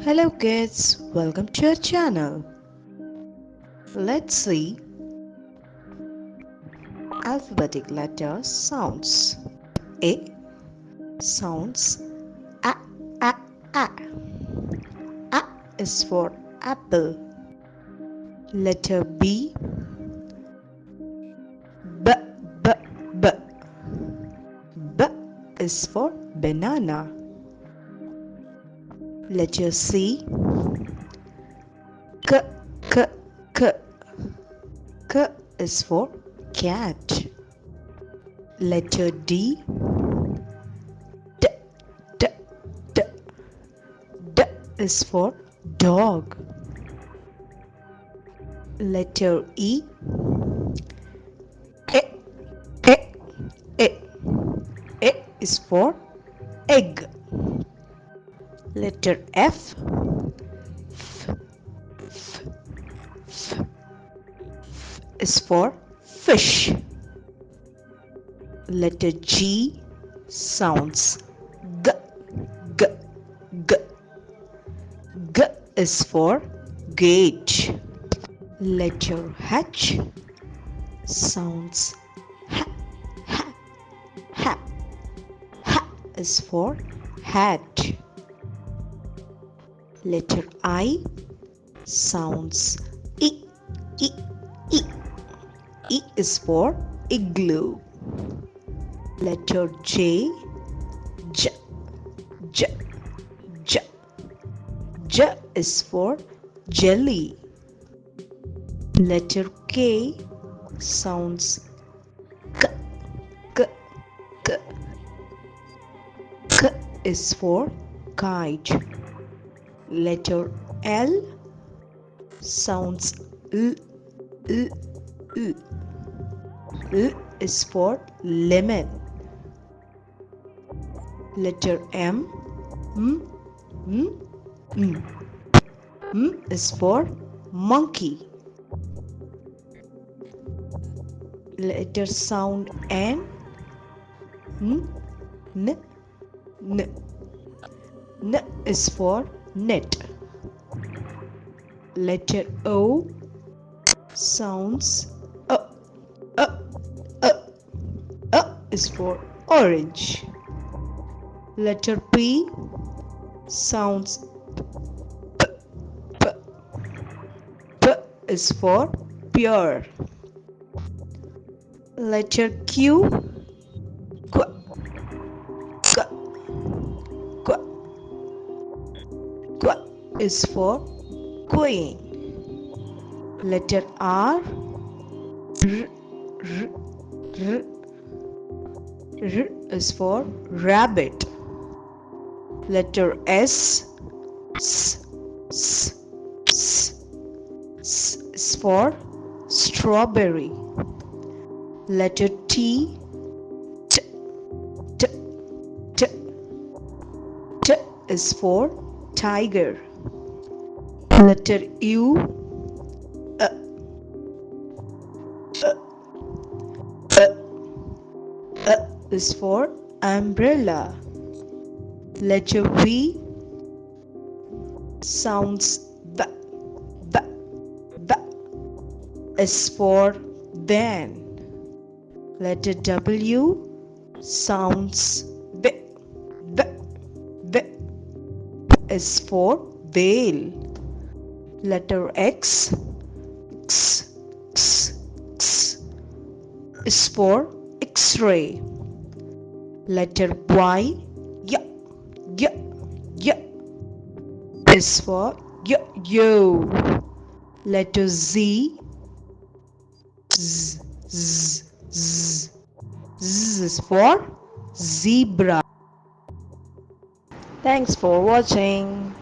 Hello kids, welcome to our channel. Let's see alphabetic letter sounds. A sounds a a a. A is for apple. Letter B b b b. B is for banana. Letter C k k k. K is for cat. Letter D d d d. D is for dog. Letter E e e e. E is for egg. Letter F f f f. Is for fish. Letter G sounds g g g. G is for gate. Letter H sounds ha ha ha. Ha is for hat. Letter I sounds I I I. E is for igloo. Letter J J J J. J is for jelly. Letter K sounds k k k. K is for kite. Letter L sounds l l l. L is for lemon. Letter M M M M. M is for monkey. Letter sound N N N N. N is for net. Letter O sounds is for orange. Letter P sounds p, p, p is for pure. Letter Q qu, qu, qu, qu is for queen. Letter R r, r, r. R is for rabbit. Letter S S S S S is for strawberry. Letter T T T T T is for tiger. Letter U is for umbrella. Letter V sounds b b b is for van. Letter W sounds b b b is for whale. Letter X X X X is for X-ray. Letter Y Y Y Y is for yo. Letter Z Z Z Z Z is for zebra. Thanks for watching.